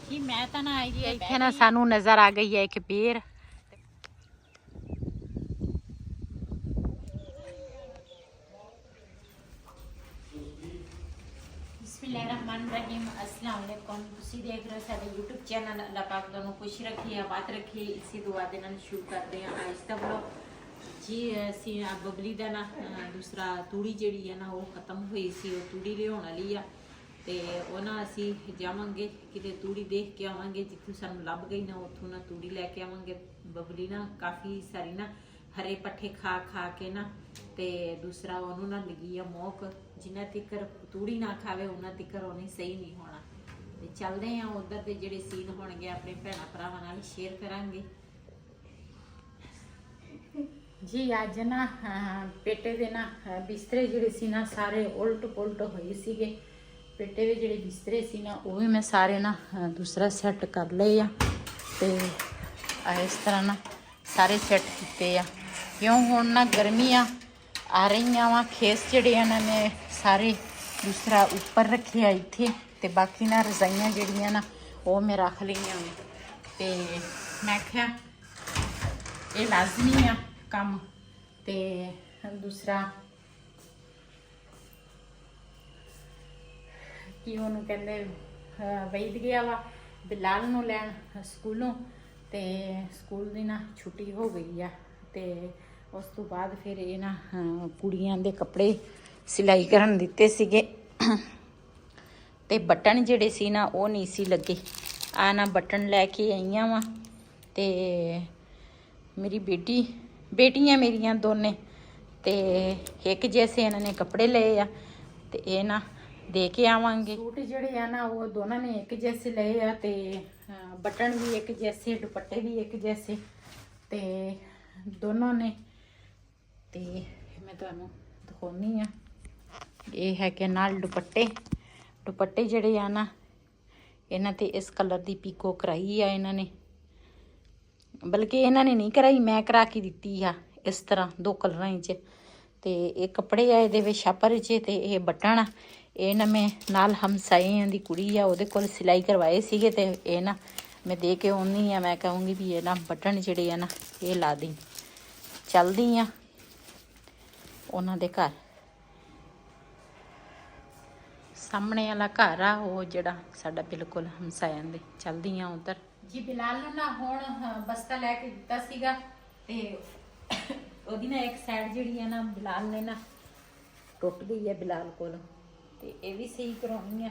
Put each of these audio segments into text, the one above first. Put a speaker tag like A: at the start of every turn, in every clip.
A: जी मैं तो ना आई जी
B: इत्थे ना सानू नजर आ गई है एक बेर।
A: बिस्मिल्लाहिर्रहमानिर्रहीम अस्सलाम वालेकुम। ਤੁਸੀਂ ਦੇਖ ਰਹੇ ਹੋ ਸਾਡੇ YouTube ਚੈਨਲ। ਅੱਲਾਹ ਪਾਕ ਤੁਹਾਨੂੰ ਖੁਸ਼ ਰੱਖੇ, ਆਬਾਦ ਰੱਖੇ, ਇਸੇ ਦੁਆ ਦੇ ਨਾਲ ਸ਼ੁਰੂ ਕਰਦੇ ਹਾਂ ਅੱਜ ਦਾ ਵਲੌਗ। ਜੀ ਅਸੀਂ ਬਬਲੀ ਦਾ ਨਾ ਦੂਸਰਾ ਤੂੜੀ ਜਿਹੜੀ ਹੈ ਨਾ ਉਹ ਖਤਮ ਹੋਈ ਸੀ, ਉਹ ਤੂੜੀ ਲਿਆਉਣ ਵਾਲੀ ਆ ਤੇ ਉਹ ਨਾ ਅਸੀਂ ਜਾਵਾਂਗੇ ਕਿਤੇ ਤੂੜੀ ਦੇਖ ਕੇ ਆਵਾਂਗੇ, ਜਿੱਥੋਂ ਸਾਨੂੰ ਲੱਭ ਗਈ ਨਾ ਉੱਥੋਂ ਨਾ ਤੂੜੀ ਲੈ ਕੇ ਆਵਾਂਗੇ। ਬਬਲੀ ਨਾ ਕਾਫੀ ਸਾਰੀ ਨਾ ਹਰੇ ਪੱਠੇ ਖਾ ਖਾ ਕੇ ਨਾ ਤੇ ਦੂਸਰਾ ਉਹਨੂੰ ਨਾ ਲੱਗੀ ਆ ਮੌਕ, ਜਿੰਨਾ ਤਿੱਕਰ ਤੂੜੀ ਨਾ ਖਾਵੇ ਉਹਨਾਂ ਤਿੱਕਰ ਉਹਨੇ ਸਹੀ ਨਹੀਂ ਹੋਣਾ। ਤੇ ਚੱਲਦੇ ਆ ਉਧਰ ਦੇ ਜਿਹੜੇ ਸੀਨ ਹੋਣਗੇ ਆਪਣੇ ਭੈਣਾਂ ਭਰਾਵਾਂ ਨਾਲ ਸ਼ੇਅਰ ਕਰਾਂਗੇ ਜੀ। ਅੱਜ ਨਾ ਪੇਟੇ ਦੇ ਨਾ ਬਿਸਤਰੇ ਜਿਹੜੇ ਸੀ ਨਾ ਸਾਰੇ ਉਲਟ ਪੁਲਟ ਹੋਏ ਸੀਗੇ। ਪੇਟੇ ਦੇ ਜਿਹੜੇ ਬਿਸਤਰੇ ਸੀ ਨਾ ਉਹ ਵੀ ਮੈਂ ਸਾਰੇ ਨਾ ਦੂਸਰਾ ਸੈੱਟ ਕਰ ਲਏ ਆ ਤੇ ਇਸ ਤਰ੍ਹਾਂ ਨਾ ਸਾਰੇ ਸੈੱਟ ਕੀਤੇ ਆ। ਕਿਉਂ ਹੁਣ ਨਾ ਗਰਮੀਆਂ ਆ ਰਹੀਆਂ ਵਾ, ਖੇਸ ਜਿਹੜੇ ਇਹਨਾਂ ਨੇ ਸਾਰੇ ਦੂਸਰਾ ਉੱਪਰ ਰੱਖਿਆ ਇੱਥੇ ਤੇ ਬਾਕੀ ਨਾ ਰਜ਼ਾਈਆਂ ਜਿਹੜੀਆਂ ਨਾ ਉਹ ਮੈਂ ਰੱਖ ਲਈਆਂ ਤੇ ਮੈਂ ਕਿਹਾ ਇਹ ਲਾਜ਼ਮੀ ਆ ਕੰਮ। ਤੇ ਦੂਸਰਾ ਕੀ ਉਹਨੂੰ ਕਹਿੰਦੇ ਵਈਦ ਗਿਆ ਵਾ ਬਿਲਾਲ ਨੂੰ ਲੈਣ ਸਕੂਲੋਂ ਤੇ ਸਕੂਲ ਦੀ ਨਾ ਛੁੱਟੀ ਹੋ ਗਈ ਆ ਤੇ ਉਸ ਤੋਂ ਬਾਅਦ ਫਿਰ ਇਹ ਨਾ ਕੁੜੀਆਂ ਦੇ ਕੱਪੜੇ ਸਿਲਾਈ ਕਰਨ ਦਿੱਤੇ ਸੀਗੇ ਤੇ ਬਟਨ ਜਿਹੜੇ ਸੀ ਨਾ ਉਹ ਨਹੀਂ ਸੀ ਲੱਗੇ। ਆ ਨਾ ਬਟਨ ਲੈ ਕੇ ਆਈਆਂ ਵਾ ਤੇ ਮੇਰੀ ਬੇਟੀਆਂ ਮੇਰੀਆਂ ਦੋਨੇ ਤੇ ਇੱਕ ਜੈਸੇ ਇਹਨਾਂ ਨੇ ਕੱਪੜੇ ਲਏ ਆ ਤੇ ਇਹ ਨਾ ਦੇ ਕੇ ਆਵਾਂਗੇ। ਸੂਟ ਜਿਹੜੇ ਆ ਨਾ ਉਹ ਦੋਨਾਂ ਨੇ ਇੱਕ ਜੈਸੇ ਲਏ ਆ ਤੇ ਬਟਨ ਵੀ ਇੱਕ ਜੈਸੇ, ਦੁਪੱਟੇ ਵੀ ਇੱਕ ਜੈਸੇ ਤੇ ਦੋਨੋਂ ਨੇ। ਤੇ ਮੈਂ ਤੁਹਾਨੂੰ ਦਿਖਾਉਣੀ ਆ, ਇਹ ਹੈ ਕਿ ਨਾਲ ਦੁਪੱਟੇ ਜਿਹੜੇ ਆ ਨਾ ਇਹਨਾਂ ਤੇ ਇਸ ਕਲਰ ਦੀ ਪੀਕੋ ਕਰਾਈ ਆ ਇਹਨਾਂ ਨੇ, ਬਲਕਿ ਇਹਨਾਂ ਨੇ ਨਹੀਂ ਕਰਾਈ, ਮੈਂ ਕਰਾ ਕੇ ਦਿੱਤੀ ਆ ਇਸ ਤਰ੍ਹਾਂ ਦੋ ਕਲਰਾਂ 'ਚ। ਤੇ ਇਹ ਕੱਪੜੇ ਆ ਇਹਦੇ ਵਿੱਚ ਛਾਪਰ 'ਚ ਤੇ ਇਹ ਬਟਨ ਆ ਇਹ ਨਾ ਮੈਂ ਨਾਲ ਹਮਸਾਈਆਂ ਦੀ ਕੁੜੀ ਆ ਉਹਦੇ ਕੋਲ ਸਿਲਾਈ ਕਰਵਾਏ ਸੀਗੇ ਤੇ ਇਹ ਨਾ ਮੈਂ ਦੇ ਕੇ ਆਉਣੀ ਆ। ਮੈਂ ਕਹੂੰਗੀ ਵੀ ਇਹ ਨਾ ਬਟਨ ਜਿਹੜੇ ਆ ਨਾ ਇਹ ਲਾ ਦੀ। ਚੱਲਦੀ ਆ ਉਹਨਾਂ ਦੇ ਘਰ, ਸਾਹਮਣੇ ਵਾਲਾ ਘਰ ਆ ਉਹ ਜਿਹੜਾ ਸਾਡਾ ਬਿਲਕੁਲ ਹਮਸਾਇਆਂ ਦੇ। ਚੱਲਦੀ ਆ ਉਧਰ ਜੀ। ਬਿਲਾਲ ਨੂੰ ਨਾ ਹੁਣ ਬਸਤਾ ਲੈ ਕੇ ਦਿੱਤਾ ਸੀਗਾ ਤੇ ਉਹਦੀ ਨਾ ਇੱਕ ਸਾਈਡ ਜਿਹੜੀ ਆ ਨਾ ਬਿਲਾਲ ਨੇ ਨਾ ਟੁੱਟ ਗਈ ਹੈ ਬਿਲਾਲ ਕੋਲ ਤੇ ਇਹ ਵੀ ਸਹੀ ਕਰਾਉਣੀ ਆ।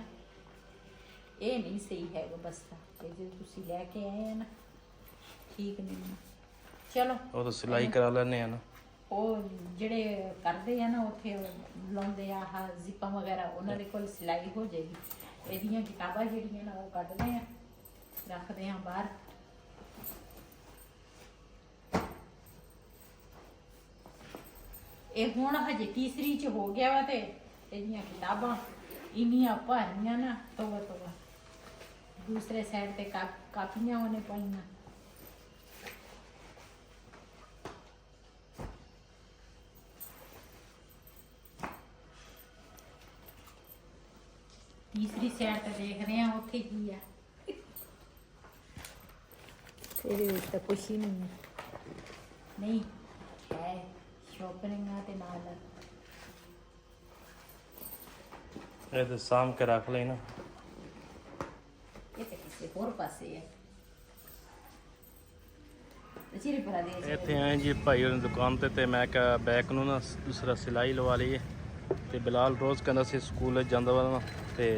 A: ਇਹ ਨਹੀਂ ਸਹੀ ਹੈਗਾ ਬਸਤਾ ਤੇ ਜੇ ਤੁਸੀਂ ਲੈ ਕੇ ਆਏ ਆ ਨਾ ਠੀਕ ਨਹੀਂ ਨਾ। ਚਲੋ
C: ਉਹ ਤਾਂ ਸਿਲਾਈ ਕਰਾ ਲੈਣੇ ਆ ਨਾ,
A: ਉਹ ਜਿਹੜੇ ਕਰਦੇ ਆ ਨਾ ਉੱਥੇ ਲਾਉਂਦੇ ਆ ਆਹ ਜ਼ਿਪਾਂ ਵਗੈਰਾ, ਉਹਨਾਂ ਦੇ ਕੋਲ ਸਿਲਾਈ ਹੋ ਜਾਏਗੀ। ਇਹਦੀਆਂ ਕਿਤਾਬਾਂ ਜਿਹੜੀਆਂ ਨਾ ਉਹ ਕੱਢਦੇ ਆ ਰੱਖਦੇ ਆ ਬਾਹਰ। ਇਹ ਹੁਣ ਹਜੇ ਤੀਸਰੀ 'ਚ ਹੋ ਗਿਆ ਵਾ ਤੇ ਇਹਦੀਆਂ ਕਿਤਾਬਾਂ ਇੰਨੀਆਂ ਭਾਰੀਆਂ ਨਾ ਤੋਬਾ ਤੋਬਾ। ਦੂਸਰੇ ਸਾਈਡ ਤੇ ਕਾਪੀਆਂ ਉਹਨੇ ਪਾਈਆਂ। ਤੀਸਰੀ ਸਾਈਡ ਤੇ ਦੇਖਦੇ ਆ ਉੱਥੇ ਕੀ ਆ। ਇਹਦੇ ਵਿੱਚ ਤਾਂ ਕੁਛ ਹੀ ਨਹੀਂ ਨਹੀਂ ਹੈ ਸ਼ੋਪਿੰਗਾਂ ਤੇ ਨਾਲ
C: ਇਹ ਤਾਂ ਸਾਂਭ ਕੇ ਰੱਖ ਲਈ ਨਾ।
A: ਇਹ ਤਾਂ ਕਿਸੇ ਹੋਰ ਪਾਸੇ ਹੈ। ਚੀਰੇ ਪਰਾ ਦੇ
C: ਇੱਥੇ ਆਏ ਜੀ ਭਾਈ ਉਹਨਾਂ ਦੀ ਦੁਕਾਨ ਤੇ ਮੈਂ ਕਿਹਾ ਬੈਕ ਨੂੰ ਨਾ ਦੂਸਰਾ ਸਿਲਾਈ ਲਵਾ ਲਈਏ ਤੇ ਬਿਲਾਲ ਰੋਜ਼ ਕਹਿੰਦਾ ਸੀ ਸਕੂਲ ਜਾਂਦਾ ਵਾ ਨਾ ਤੇ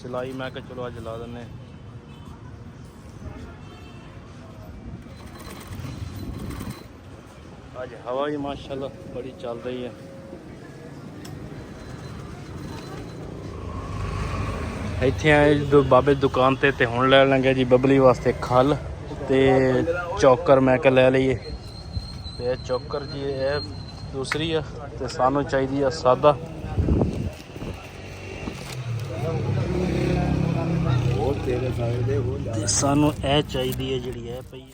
C: ਸਿਲਾਈ ਮੈਂ ਕਿਹਾ ਚਲੋ ਅੱਜ ਲਾ ਦਿੰਦੇ। ਅੱਜ ਹਵਾ ਵੀ ਮਾਸ਼ਾਅੱਲਾ ਬੜੀ ਚੱਲ ਰਹੀ ਹੈ। ਇੱਥੇ ਆਏ ਬਾਬੇ ਦੁਕਾਨ ਤੇ ਹੁਣ ਲੈ ਲਾਂਗੇ ਜੀ ਬਬਲੀ ਵਾਸਤੇ ਖਲ ਤੇ ਚੌਕਰ ਮੈਂ ਕਿਹਾ ਲੈ ਲਈਏ। ਤੇ ਚੌਕਰ ਜੀ ਇਹ ਦੂਸਰੀ ਆ ਤੇ ਸਾਨੂੰ ਚਾਹੀਦੀ ਆ ਸਾਦਾ। ਤੇ ਸਾਨੂੰ ਇਹ ਚਾਹੀਦੀ ਹੈ ਜਿਹੜੀ ਇਹ ਪਈ।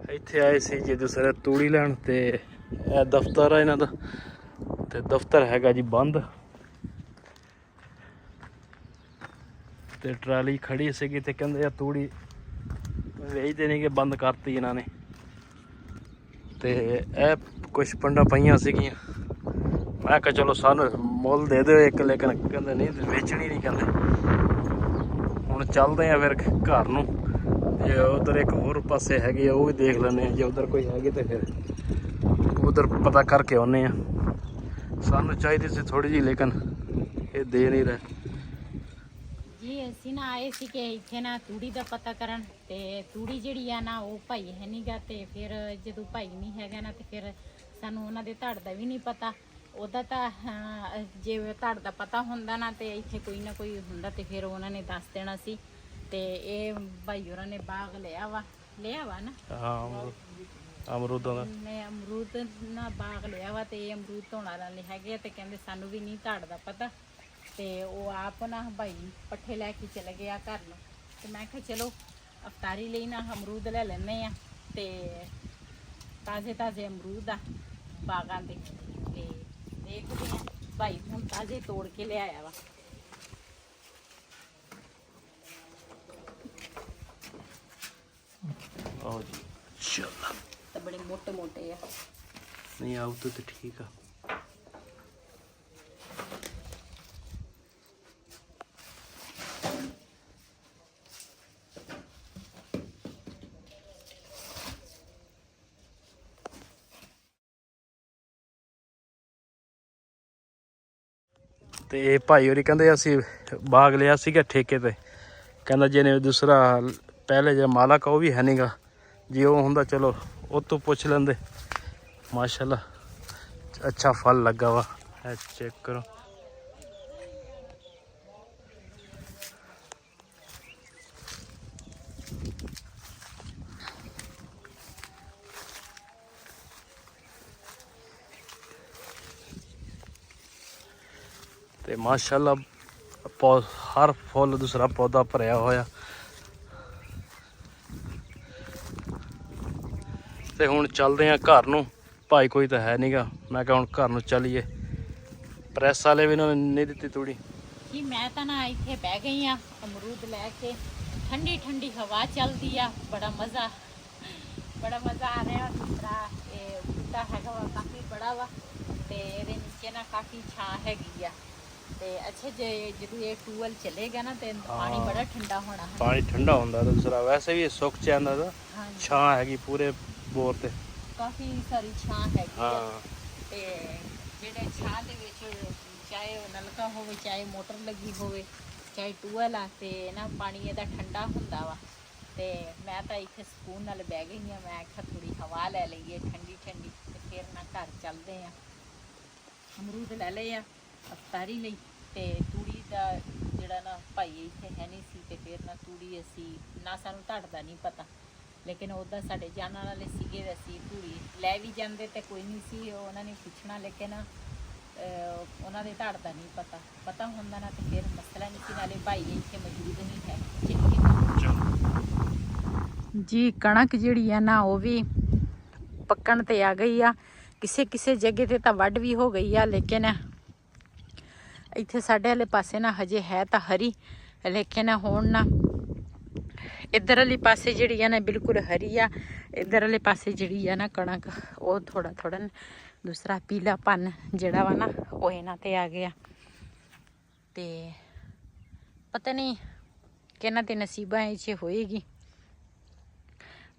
C: ਇੱਥੇ ਆਏ ਸੀ ਜੀ ਦੂਸਰੇ ਤੂੜੀ ਲੈਣ ਤੇ ਇਹ ਦਫ਼ਤਰ ਆ ਇਹਨਾਂ ਦਾ ਤੇ ਦਫ਼ਤਰ ਹੈਗਾ ਜੀ ਬੰਦ ਤੇ ਟਰਾਲੀ ਖੜੀ ਸੀਗੀ ਤੇ ਕਹਿੰਦੇ ਆ ਤੂੜੀ ਵੇਚਦੇ ਨਹੀਂ ਕਿ ਬੰਦ ਕਰਤੀ ਇਹਨਾਂ ਨੇ ਤੇ ਇਹ ਕੁਛ ਪੰਡਾ ਪਈਆਂ ਸੀਗੀਆਂ ਮੈਂ ਕਿਹਾ ਚਲੋ ਸਾਨੂੰ ਮੁੱਲ ਦੇ ਦਿਓ ਇੱਕ ਲੇਕਿਨ ਕਹਿੰਦੇ ਨਹੀਂ ਵੇਚਣੀ ਨਹੀਂ ਕਹਿੰਦੇ ਹੁਣ ਚੱਲਦੇ ਆ ਫਿਰ ਘਰ ਨੂੰ ਤੇ ਉਧਰ ਇੱਕ ਹੋਰ ਪਾਸੇ ਹੈਗੀ ਆ ਉਹ ਵੀ ਦੇਖ ਲੈਂਦੇ ਆ ਜੇ ਉਧਰ ਕੋਈ ਹੈਗੀ ਤੇ ਫਿਰ ਉਧਰ ਪਤਾ ਕਰਕੇ ਆਉਂਦੇ ਆ ਸਾਨੂੰ ਚਾਹੀਦੀ ਸੀ ਥੋੜੀ ਜਿਹੀ ਲੇਕਿਨ ਇਹ ਦੇ ਨਹੀਂ ਰਹੇ
A: ਜੀ ਅਸੀਂ ਨਾ ਆਏ ਸੀ ਕਿ ਇੱਥੇ ਨਾ ਤੂੜੀ ਦਾ ਪਤਾ ਕਰਨ ਤੇ ਤੂੜੀ ਜਿਹੜੀ ਆ ਨਾ ਉਹ ਭਾਈ ਹੈ ਨੀਗਾ ਤੇ ਫਿਰ ਜਦੋਂ ਭਾਈ ਨਹੀਂ ਹੈਗਾ ਨਾ ਤੇ ਫਿਰ ਸਾਨੂੰ ਉਹਨਾਂ ਦੇ ਧੜ ਦਾ ਵੀ ਨਹੀਂ ਪਤਾ ਉਹਦਾ ਤਾਂ ਜੇ ਧੜ ਦਾ ਪਤਾ ਹੁੰਦਾ ਨਾ ਤੇ ਇੱਥੇ ਕੋਈ ਨਾ ਕੋਈ ਹੁੰਦਾ ਤੇ ਫਿਰ ਉਹਨਾਂ ਨੇ ਦੱਸ ਦੇਣਾ ਸੀ ਤੇ ਇਹ ਭਾਈ ਹੋਰਾਂ ਨੇ ਬਾਗ ਲਿਆ ਵਾ ਨਾ
C: ਹਾਂ ਅਮਰੂਦਾਂ ਦਾ
A: ਨੇ ਅਮਰੂਦ ਨਾ ਬਾਗ ਲਿਆ ਵਾ ਤੇ ਇਹ ਅਮਰੂਦ ਧੋਣ ਵਾਲੇ ਹੈਗੇ ਤੇ ਕਹਿੰਦੇ ਸਾਨੂੰ ਵੀ ਨਹੀਂ ਧੜ ਦਾ ਪਤਾ ਤੇ ਉਹ ਆਪ ਨਾ ਭਾਈ ਪੱਠੇ ਲੈ ਕੇ ਚਲੇ ਗਿਆ ਘਰ ਨੂੰ ਤੇ ਮੈਂ ਕਿਹਾ ਚਲੋ ਅਫਤਾਰੀ ਲਈ ਨਾ ਅਮਰੂਦ ਲੈ ਲੈਂਦੇ ਆ ਤੇ ਤਾਜ਼ੇ ਅਮਰੂਦ ਆ ਬਾਗਾਂ ਦੇ ਤੇ ਦੇਖਦੇ ਆ ਭਾਈ ਹੁਣ ਤਾਜ਼ੇ ਤੋੜ ਕੇ ਲਿਆਇਆ ਵਾ
C: ਆਓ ਜੀ ਚਲੋ
A: ਤਾਂ ਬੜੇ ਮੋਟੇ ਆ
C: ਨਹੀਂ ਆਉ ਤਾਂ ਠੀਕ ਆ ਤੇ ਇਹ ਭਾਈ ਹੋਰੀ ਕਹਿੰਦੇ ਅਸੀਂ ਬਾਗ ਲਿਆ ਸੀਗਾ ਠੇਕੇ ਤੇ ਕਹਿੰਦਾ ਜਿਹਨੇ ਦੂਸਰਾ ਪਹਿਲੇ ਜਿਹੜਾ ਮਾਲਕ ਉਹ ਵੀ ਹੈ ਨਹੀਂਗਾ ਜੇ ਉਹ ਹੁੰਦਾ ਚਲੋ ਉਹ ਤੋਂ ਪੁੱਛ ਲੈਂਦੇ ਮਾਸ਼ਾਅੱਲਾ ਅੱਛਾ ਫਲ ਲੱਗਾ ਵਾ ਇਹ ਚੈੱਕ ਕਰੋ ਤੇ ਮਾਸ਼ਾਅੱਲਾ ਹਰ ਫੁੱਲ ਦੂਸਰਾ ਪੌਦਾ ਭਰਿਆ ਹੋਇਆ ਤੇ ਹੁਣ ਚੱਲਦੇ ਆ ਘਰ ਨੂੰ ਭਾਈ ਕੋਈ ਤਾਂ ਹੈ ਨਹੀਂਗਾ ਮੈਂ ਕਿਹਾ ਹੁਣ ਘਰ ਨੂੰ ਚੱਲੀਏ ਪ੍ਰੈਸ ਵਾਲੇ ਵੀ ਇਹਨਾਂ ਨੇ ਨਹੀਂ ਦਿੱਤੀ ਤੂੜੀ
A: ਜੀ ਮੈਂ ਤਾਂ ਨਾ ਇੱਥੇ ਬਹਿ ਗਈ ਆ ਅਮਰੂਦ ਲੈ ਕੇ ਠੰਡੀ ਹਵਾ ਚੱਲਦੀ ਆ ਬੜਾ ਮਜ਼ਾ ਆ ਰਿਹਾ ਦੂਸਰਾ ਇਹ ਬੂਟਾ ਹੈਗਾ ਵਾ ਕਾਫੀ ਬੜਾ ਵਾ ਤੇ ਇਹਦੇ ਨੀਚੇ ਨਾ ਕਾਫੀ ਛਾਂ ਹੈਗੀ ਆ ਤੇ ਅੱਛਾ ਜੇ ਜਦੋਂ ਇਹ ਟੂਵਲ ਚੱਲੇਗਾ ਨਾ ਤੇ ਪਾਣੀ ਬੜਾ ਠੰਡਾ ਹੋਣਾ ਹੈ
C: ਪਾਣੀ ਠੰਡਾ ਹੁੰਦਾ ਤਾਂ ਦੂਸਰਾ ਵੈਸੇ ਵੀ ਸੁੱਕ ਜਾਂਦਾ ਦਾ ਛਾਂ ਹੈਗੀ ਪੂਰੇ ਬੋਰ ਤੇ
A: ਕਾਫੀ ਸਾਰੀ ਛਾਂ ਹੈਗੀ ਆ
C: ਹਾਂ
A: ਤੇ ਜਿਹੜੇ ਛਾਂ ਦੇ ਵਿੱਚ ਚਾਹੇ ਉਹ ਨਲਕਾ ਹੋਵੇ ਚਾਹੇ ਮੋਟਰ ਲੱਗੀ ਹੋਵੇ ਚਾਹੇ ਟੂਵਲ ਆ ਤੇ ਨਾ ਪਾਣੀ ਇਹਦਾ ਠੰਡਾ ਹੁੰਦਾ ਵਾ ਤੇ ਮੈਂ ਤਾਂ ਇੱਥੇ ਸਕੂਨ ਨਾਲ ਬਹਿ ਗਈ ਆ ਮੈਂ ਆਖਿਆ ਥੋੜੀ ਹਵਾ ਲੈ ਲਈਏ ਠੰਡੀ ਤੇ ਫਿਰ ਨਾ ਘਰ ਚੱਲਦੇ ਆ ਅਮਰੂਦ ਲੈ ਲਏ ਆ ਅਫਤਾਰੀ ਲਈ ਤੇ ਤੂੜੀ ਦਾ ਜਿਹੜਾ ਨਾ ਭਾਈ ਇੱਥੇ ਹੈ ਨਹੀਂ ਸੀ ਤੇ ਫਿਰ ਨਾ ਤੂੜੀ ਅਸੀਂ ਨਾ ਸਾਨੂੰ ਧੜ ਦਾ ਨਹੀਂ ਪਤਾ ਲੇਕਿਨ ਉੱਦਾਂ ਸਾਡੇ ਜਾਣਨ ਵਾਲੇ ਸੀਗੇ ਤੇ ਅਸੀਂ ਤੂੜੀ ਲੈ ਵੀ ਜਾਂਦੇ ਤੇ ਕੋਈ ਨਹੀਂ ਸੀ ਉਹਨਾਂ ਨੇ ਪੁੱਛਣਾ ਲੇਕਿਨ ਉਹਨਾਂ ਦੇ ਧੜ ਦਾ ਨਹੀਂ ਪਤਾ ਹੁੰਦਾ ਨਾ ਤੇ ਫਿਰ ਮਸਲਾ ਨਹੀਂ ਸੀ ਨਾਲੇ ਭਾਈ ਇੱਥੇ ਮੌਜੂਦ ਨਹੀਂ ਹੈ ਜੀ ਕਣਕ ਜਿਹੜੀ ਆ ਨਾ ਉਹ ਵੀ ਪੱਕਣ ਤੇ ਆ ਗਈ ਆ ਕਿਸੇ ਜਗ੍ਹਾ ਤੇ ਤਾਂ ਵੱਢ ਵੀ ਹੋ ਗਈ ਆ ਲੇਕਿਨ ਇੱਥੇ ਸਾਡੇ ਵਾਲੇ ਪਾਸੇ ਨਾ ਹਜੇ ਹੈ ਤਾਂ ਹਰੀ ਲੇਕਿਨ ਹੁਣ ਨਾ ਇੱਧਰ ਵਾਲੀ ਪਾਸੇ ਜਿਹੜੀ ਆ ਨਾ ਬਿਲਕੁਲ ਹਰੀ ਆ ਇੱਧਰ ਵਾਲੇ ਪਾਸੇ ਜਿਹੜੀ ਆ ਨਾ ਕਣਕ ਉਹ ਥੋੜਾ ਦੂਸਰਾ ਪੀਲਾਪਨ ਜਿਹੜਾ ਵਾ ਨਾ ਉਹ ਇਹਨਾਂ ਤੇ ਆ ਗਿਆ ਤੇ ਪਤਾ ਨਹੀਂ ਕਿਹਨਾਂ ਤੇ ਨਸੀਬਾਂ ਇਹ ਹੋਏਗੀ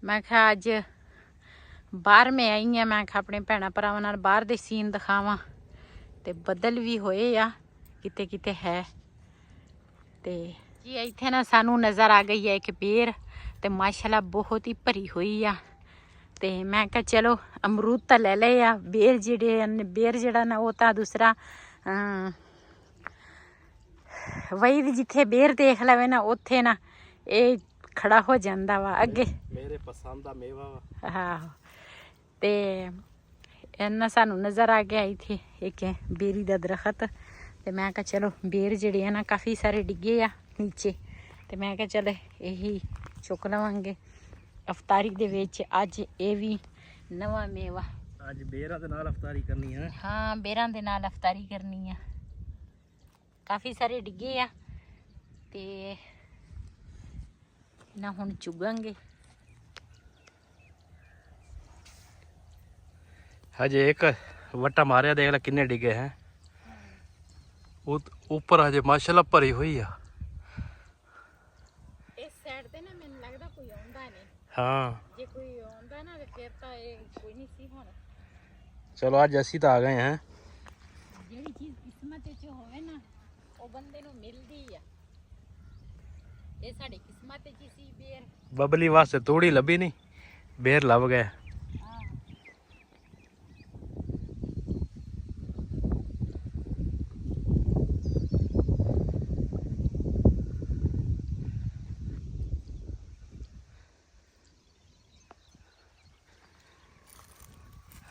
A: ਮੈਂ ਕਿਹਾ ਅੱਜ ਬਾਹਰ ਮੈਂ ਆਈ ਆ ਮੈਂ ਕਿਹਾ ਆਪਣੇ ਭੈਣਾਂ ਭਰਾਵਾਂ ਨਾਲ ਬਾਹਰ ਦੇ ਸੀਨ ਦਿਖਾਵਾਂ ਤੇ ਬੱਦਲ ਵੀ ਹੋਏ ਆ ਕਿਤੇ ਹੈ ਤੇ ਜੀ ਇੱਥੇ ਨਾ ਸਾਨੂੰ ਨਜ਼ਰ ਆ ਗਈ ਹੈ ਇੱਕ ਬੇਰ ਤੇ ਮਾਸ਼ਾਅੱਲਾ ਬਹੁਤ ਹੀ ਭਰੀ ਹੋਈ ਆ ਤੇ ਮੈਂ ਕਿਹਾ ਚਲੋ ਅਮਰੂਦ ਤਾਂ ਲੈ ਲਏ ਆ ਬੇਰ ਜਿਹੜਾ ਨਾ ਉਹ ਤਾਂ ਦੂਸਰਾ ਵਈ ਜਿੱਥੇ ਬੇਰ ਦੇਖ ਲਵੇ ਨਾ ਉੱਥੇ ਨਾ ਇਹ ਖੜਾ ਹੋ ਜਾਂਦਾ ਵਾ ਅੱਗੇ
C: ਮੇਰੇ ਪਸੰਦ ਦਾ ਮੇਵਾ ਵਾ
A: ਹਾਂ ਤੇ ਇਹਨਾਂ ਸਾਨੂੰ ਨਜ਼ਰ ਆ ਗਿਆ ਇੱਥੇ ਇੱਕ ਬੇਰੀ ਦਾ ਦਰਖਤ ਤੇ ਮੈਂ ਕਿਹਾ ਚਲੋ ਬੇਰ ਜਿਹੜੇ ਆ ਨਾ ਕਾਫੀ ਸਾਰੇ ਡਿੱਗੇ ਆ ਨੀਚੇ ਤੇ ਮੈਂ ਕਿਹਾ ਚਲ ਇਹੀ ਚੁੱਕ ਲਵਾਂਗੇ ਅਫਤਾਰੀ ਦੇ ਵਿੱਚ ਅੱਜ ਇਹ ਵੀ ਨਵਾਂ ਮੇਵਾ।
C: ਅੱਜ ਬੇਰਾਂ ਦੇ ਨਾਲ ਅਫਤਾਰੀ ਕਰਨੀ ਹੈ।
A: ਹਾਂ, ਬੇਰਾਂ ਦੇ ਨਾਲ ਅਫਤਾਰੀ ਕਰਨੀ ਆ। ਕਾਫੀ ਸਾਰੇ ਡਿੱਗੇ ਆ ਤੇ ਨਾ ਹੁਣ ਚੁਗਾਂਗੇ।
C: ਹਜੇ ਇੱਕ ਵਟਾ ਮਾਰਿਆ, ਦੇਖ ਲੈ ਕਿੰਨੇ ਡਿੱਗੇ ਹੈ। ਉਹ ਉੱਪਰ ਹਜੇ ਮਾਸ਼ਾਅੱਲਾ ਭਰੀ ਹੋਈ ਆ।
A: ਇਸ ਸਾਈਡ ਤੇ ਨਾ ਮੈਨੂੰ ਲੱਗਦਾ ਕੋਈ ਆਉਂਦਾ ਨਹੀਂ।
C: ਹਾਂ,
A: ਜੇ ਕੋਈ ਆਉਂਦਾ ਨਾ ਤੇ ਫਿਰ ਤਾਂ ਇਹ ਕੋਈ ਨਹੀਂ ਸੀ। ਹੁਣ
C: ਚਲੋ ਅੱਜ ਅਸੀਂ ਤਾਂ ਆ ਗਏ ਹਾਂ।
A: ਜਿਹੜੀ ਚੀਜ਼ ਕਿਸਮਤ ਵਿੱਚ ਹੋਵੇ ਨਾ ਉਹ ਬੰਦੇ ਨੂੰ ਮਿਲਦੀ ਆ। ਇਹ ਸਾਡੀ ਕਿਸਮਤ ਵਿੱਚ ਹੀ ਸੀ ਬੇਰ।
C: ਬਬਲੀ ਵਾਸਤੇ ਥੋੜੀ ਲੱਭੀ ਨਹੀਂ, ਬੇਰ ਲੱਭ ਗਏ।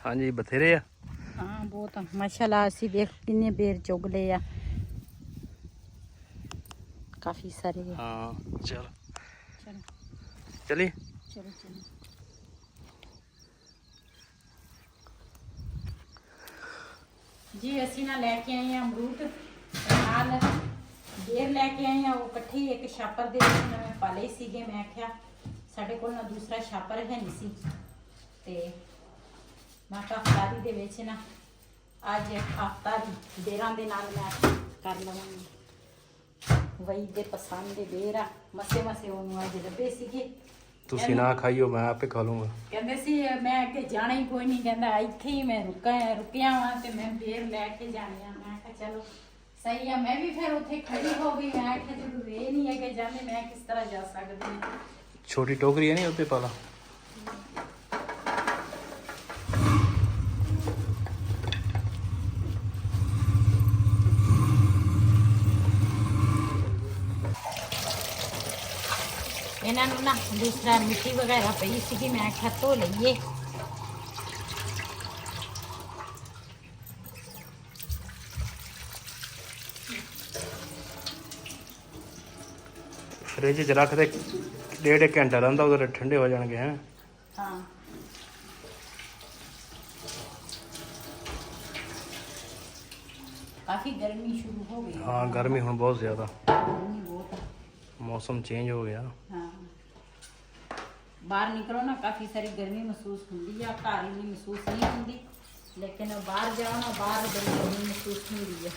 C: ਹਾਂਜੀ ਬਥੇਰੇ ਆ।
A: ਹਾਂ ਬਹੁਤ ਮਾਸ਼ਾਅੱਲਾ। ਅਸੀਂ ਦੇਖ ਕਿੰਨੇ ਬੇਰ ਚੁਗ ਲਏ ਆ, ਕਾਫੀ ਸਾਰੇ।
C: ਹਾਂ ਚਲ
A: ਚਲੋ
C: ਚਲੀ।
A: ਚਲੋ ਚਲੋ ਜੀ। ਅਸੀਂ ਨਾ ਲੈ ਕੇ ਆਏ ਆ ਅਮਰੂਦ, ਨਾਲ ਬੇਰ ਲੈ ਕੇ ਆਏ ਆ। ਉਹ ਇਕੱਠੇ ਹੀ ਇੱਕ ਛਾਪਰ ਦੇ ਵਿੱਚ ਨਵੇਂ ਪਾਲੇ ਸੀਗੇ। ਮੈਂ ਆਖਿਆ ਸਾਡੇ ਕੋਲ ਨਾ ਦੂਸਰਾ ਛਾਪਰ ਹੈ ਨਹੀਂ ਸੀ, ਤੇ ਮੈਂ ਕਿਹਾ ਅਫਤਾਰੀ ਦੇ ਵਿੱਚ ਨਾ ਅੱਜ ਅਫਤਾਰੀ ਬੇਰਾਂ ਦੇ ਨਾਲ ਮੈਂ ਕਰ ਲਵਾਂਗੀ। ਵਈ ਦੇ ਪਸੰਦ ਦੇ ਬੇਰ ਆ, ਮਸੇ ਮਸੇ ਉਹਨੂੰ ਅੱਜ ਲੱਭੇ ਸੀਗੇ।
C: ਤੁਸੀਂ ਨਾ ਖਾਈਓ, ਮੈਂ ਆਪੇ ਖਾ ਲੂੰਗਾ।
A: ਕਹਿੰਦੇ ਸੀ ਮੈਂ ਕਿ ਜਾਣਾ ਹੀ ਕੋਈ ਨਹੀਂ, ਕਹਿੰਦਾ ਇੱਥੇ ਹੀ ਮੈਂ ਰੁਕਿਆ ਵਾਂ ਤੇ ਮੈਂ ਬੇਰ ਲੈ ਕੇ ਜਾਣੀ ਆ। ਮੈਂ ਕਿਹਾ ਚਲੋ ਸਹੀ ਆ। ਮੈਂ ਵੀ ਫਿਰ ਉੱਥੇ ਖੜੀ ਹੋ ਗਈ। ਮੈਂ ਕਿਹਾ ਜਦੋਂ ਇਹ ਨਹੀਂ ਹੈਗੇ ਜਾਂਦੇ, ਮੈਂ ਕਿਸ ਤਰ੍ਹਾਂ ਜਾ ਸਕਦੀ ਹਾਂ।
C: ਛੋਟੀ ਟੋਕਰੀ ਹੈ ਨਹੀਂ, ਉੱਤੇ ਪਾ ਲਾ।
A: ਇਹਨਾਂ ਨੂੰ ਨਾ ਦੂਸਰਾ ਮਿੱਟੀ ਵਗੈਰਾ ਪਈ ਸੀਗੀ, ਮੈਂ ਆਖਿਆ ਧੋ ਲਈਏ।
C: ਫ੍ਰਿਜ 'ਚ ਰੱਖ ਦੇ, ਡੇਢ ਇੱਕ ਘੰਟਾ ਰਹਿੰਦਾ, ਉਦੋਂ ਠੰਡੇ ਹੋ ਜਾਣਗੇ। ਹੈ
A: ਹਾਂ ਕਾਫੀ ਗਰਮੀ ਸ਼ੁਰੂ ਹੋ ਗਈ।
C: ਹਾਂ, ਗਰਮੀ ਹੁਣ ਬਹੁਤ ਜ਼ਿਆਦਾ,
A: ਗਰਮੀ ਬਹੁਤ ਆ।
C: ਮੌਸਮ ਚੇਂਜ ਹੋ ਗਿਆ।
A: ਹਾਂ, ਬਾਹਰ ਨਿਕਲੋ ਨਾ ਕਾਫੀ ਸਾਰੀ ਗਰਮੀ ਮਹਿਸੂਸ ਹੁੰਦੀ ਆ। ਘਰ ਇੰਨੀ ਮਹਿਸੂਸ ਨਹੀਂ ਹੁੰਦੀ, ਲੇਕਿਨ ਬਾਹਰ ਜਾਓ ਨਾ, ਬਾਹਰ ਬੜੀ ਗਰਮੀ ਮਹਿਸੂਸ ਹੁੰਦੀ ਆ।